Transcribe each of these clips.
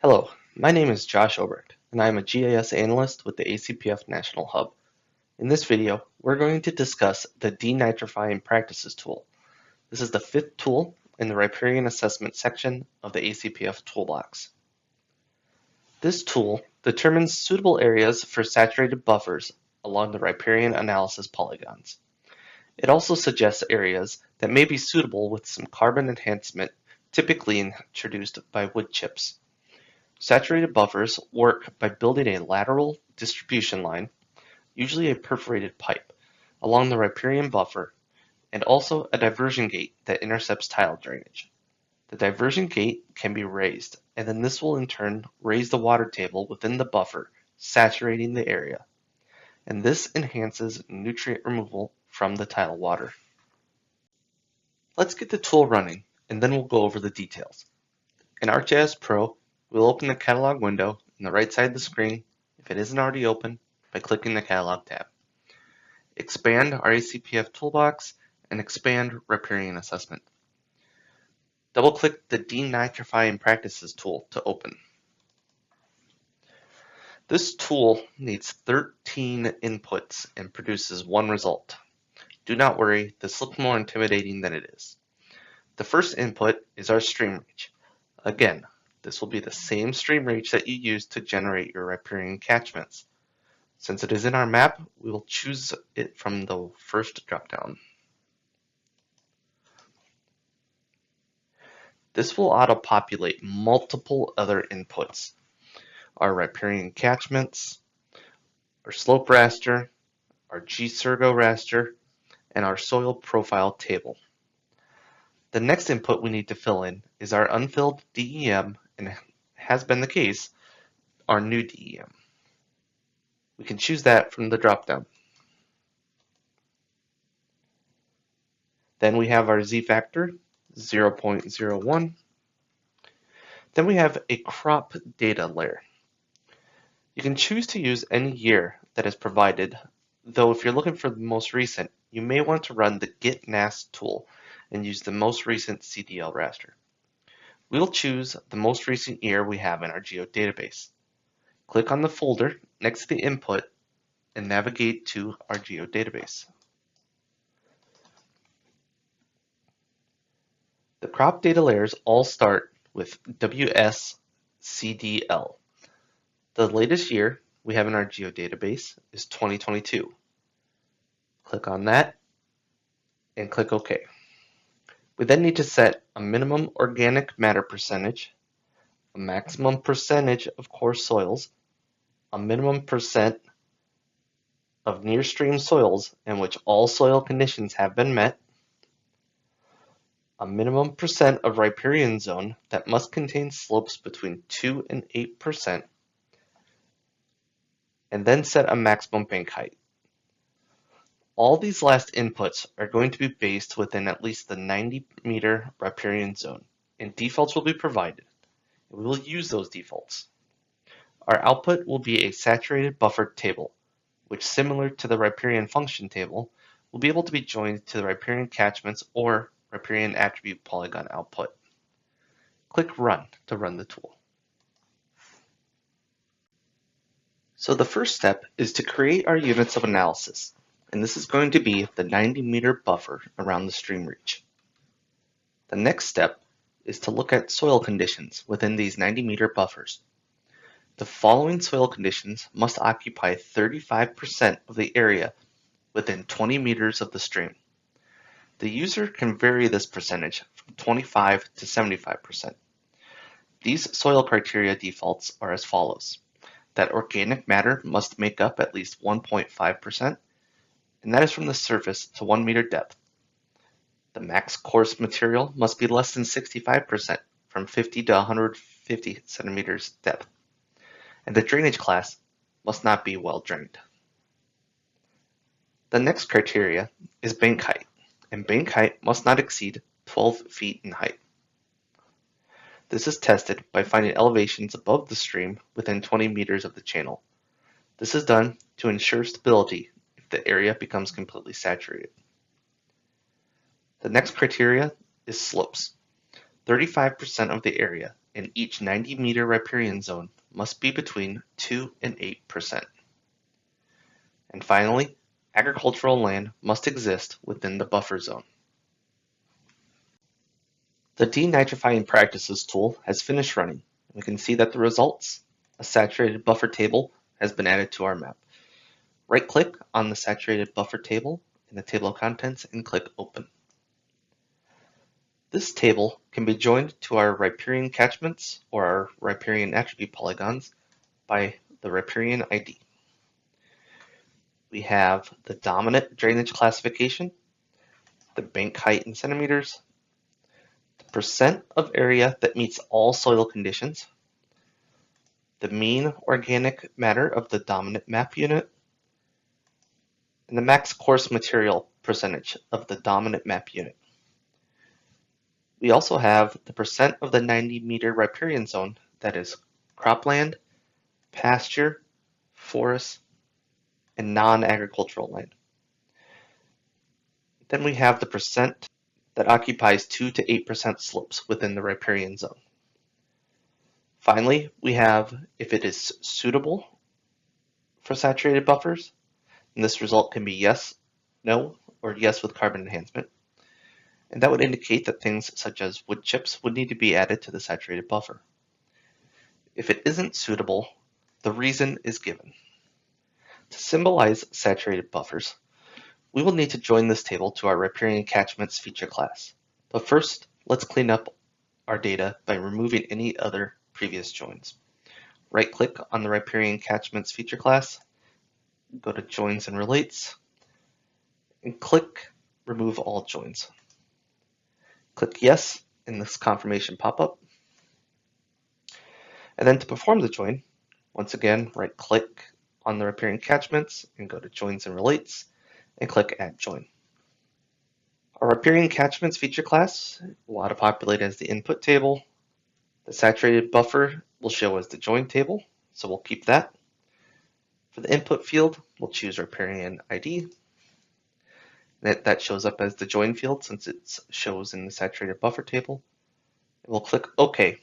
Hello, my name is Josh Obrecht, and I am a GIS analyst with the ACPF National Hub. In this video, we're going to discuss the Denitrifying Practices Tool. This is the fifth tool in the Riparian Assessment section of the ACPF Toolbox. This tool determines suitable areas for saturated buffers along the Riparian analysis polygons. It also suggests areas that may be suitable with some carbon enhancement, typically introduced by wood chips. Saturated buffers work by building a lateral distribution line, usually a perforated pipe, along the riparian buffer, and also a diversion gate that intercepts tile drainage. The diversion gate can be raised, and then this will in turn raise the water table within the buffer, saturating the area. And this enhances nutrient removal from the tile water. Let's get the tool running, and then we'll go over the details. In ArcGIS Pro, we'll open the catalog window on the right side of the screen, if it isn't already open, by clicking the catalog tab. Expand our ACPF toolbox and expand Riparian Assessment. Double-click the Denitrifying Practices tool to open. This tool needs 13 inputs and produces one result. Do not worry, this looks more intimidating than it is. The first input is our stream reach. Again, this will be the same stream reach that you use to generate your riparian catchments. Since it is in our map, we will choose it from the first dropdown. This will auto-populate multiple other inputs. Our riparian catchments, our slope raster, our G-Surgo raster, and our soil profile table. The next input we need to fill in is our unfilled DEM, and has been the case, our new DEM. We can choose that from the dropdown. Then we have our Z-factor, 0.01. Then we have a crop data layer. You can choose to use any year that is provided, though if you're looking for the most recent, you may want to run the GetNAS tool and use the most recent CDL raster. We'll choose the most recent year we have in our geodatabase. Click on the folder next to the input and navigate to our geodatabase. The crop data layers all start with WSCDL. The latest year we have in our geodatabase is 2022. Click on that and click OK. We then need to set a minimum organic matter percentage, a maximum percentage of coarse soils, a minimum percent of near stream soils in which all soil conditions have been met, a minimum percent of riparian zone that must contain slopes between 2 and 8%, and then set a maximum bank height. All these last inputs are going to be based within at least the 90-meter riparian zone, and defaults will be provided. We will use those defaults. Our output will be a saturated buffer table, which, similar to the riparian function table, will be able to be joined to the riparian catchments or riparian attribute polygon output. Click Run to run the tool. So the first step is to create our units of analysis, and this is going to be the 90-meter buffer around the stream reach. The next step is to look at soil conditions within these 90-meter buffers. The following soil conditions must occupy 35% of the area within 20 meters of the stream. The user can vary this percentage from 25 to 75%. These soil criteria defaults are as follows: that organic matter must make up at least 1.5%, and that is from the surface to 1 meter depth. The max coarse material must be less than 65% from 50 to 150 centimeters depth, and the drainage class must not be well drained. The next criteria is bank height, and bank height must not exceed 12 feet in height. This is tested by finding elevations above the stream within 20 meters of the channel. This is done to ensure stability if the area becomes completely saturated. The next criteria is slopes. 35% of the area in each 90-meter riparian zone must be between 2 and 8%. And finally, agricultural land must exist within the buffer zone. The Denitrifying Practices tool has finished running. We can see that the results, a saturated buffer table, has been added to our map. Right-click on the saturated buffer table in the table of contents and click Open. This table can be joined to our riparian catchments or our riparian attribute polygons by the riparian ID. We have the dominant drainage classification, the bank height in centimeters, the percent of area that meets all soil conditions, the mean organic matter of the dominant map unit, and the max coarse material percentage of the dominant map unit. We also have the percent of the 90-meter riparian zone that is cropland, pasture, forest, and non-agricultural land. Then we have the percent that occupies 2 to 8% slopes within the riparian zone. Finally, we have if it is suitable for saturated buffers, and this result can be yes, no, or yes with carbon enhancement. And that would indicate that things such as wood chips would need to be added to the saturated buffer. If it isn't suitable, the reason is given. To symbolize saturated buffers, we will need to join this table to our riparian catchments feature class. But first, let's clean up our data by removing any other previous joins. Right-click on the riparian catchments feature class, go to Joins and Relates, and click Remove All Joins. Click Yes in this confirmation pop-up. And then to perform the join, once again, right-click on the riparian catchments and go to Joins and Relates and click Add Join. Our riparian catchments feature class will auto-populate as the input table. The saturated buffer will show as the join table, so we'll keep that. For the input field, we'll choose riparian ID. That shows up as the join field since it shows in the saturated buffer table. And we'll click OK.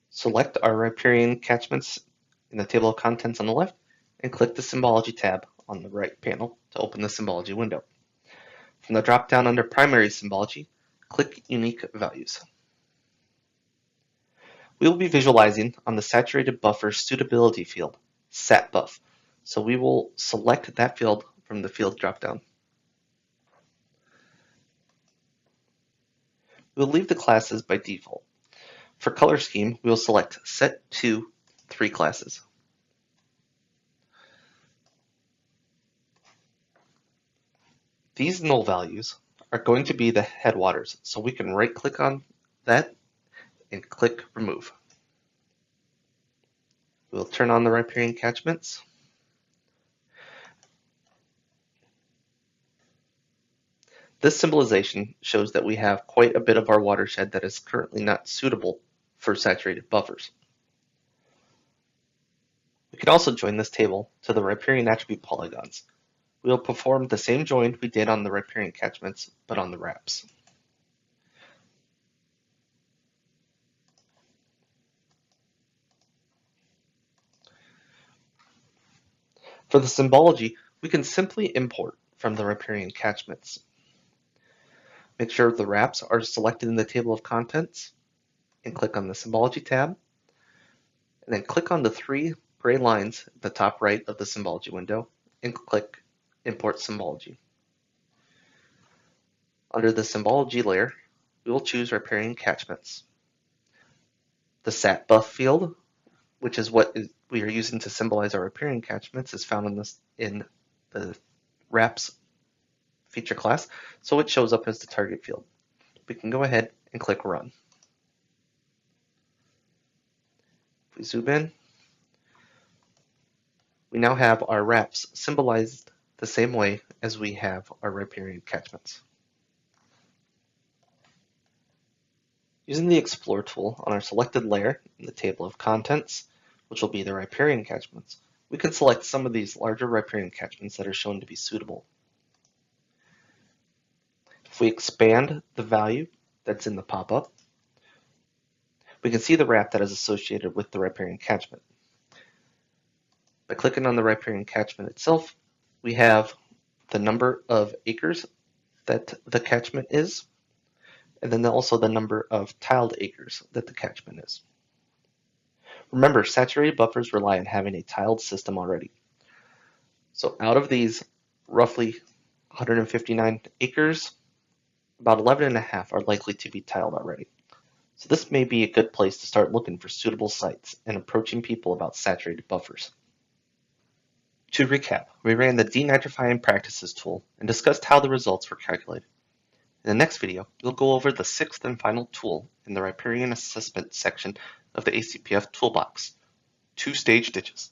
Select our riparian catchments in the table of contents on the left and click the Symbology tab on the right panel to open the Symbology window. From the drop-down under Primary Symbology, click Unique Values. We will be visualizing on the saturated buffer suitability field, SatBuff. So we will select that field from the field dropdown. We'll leave the classes by default. For color scheme, we will select Set to 3 classes. These null values are going to be the headwaters, so we can right-click on that and click Remove. We'll turn on the riparian catchments. This symbolization shows that we have quite a bit of our watershed that is currently not suitable for saturated buffers. We can also join this table to the riparian attribute polygons. We will perform the same join we did on the riparian catchments, but on the wraps. For the symbology, we can simply import from the riparian catchments. Make sure the wraps are selected in the table of contents and click on the Symbology tab. And then click on the 3 gray lines at the top right of the Symbology window and click Import Symbology. Under the Symbology layer, we will choose Riparian Catchments. The SatBuff field, which is what we are using to symbolize our riparian catchments, is found in the wraps feature class, so it shows up as the target field. We can go ahead and click Run. If we zoom in, we now have our wraps symbolized the same way as we have our riparian catchments. Using the Explore tool on our selected layer in the table of contents, which will be the riparian catchments, we can select some of these larger riparian catchments that are shown to be suitable. If we expand the value that's in the pop-up. We can see the wrap that is associated with the riparian catchment. By clicking on the riparian catchment itself, we have the number of acres that the catchment is, and then also the number of tiled acres that the catchment is. Remember, saturated buffers rely on having a tiled system already. So out of these roughly 159 acres, about 11.5 are likely to be tiled already. So this may be a good place to start looking for suitable sites and approaching people about saturated buffers. To recap, we ran the Denitrifying Practices Tool and discussed how the results were calculated. In the next video, we'll go over the sixth and final tool in the Riparian Assessment section of the ACPF Toolbox, two-stage ditches.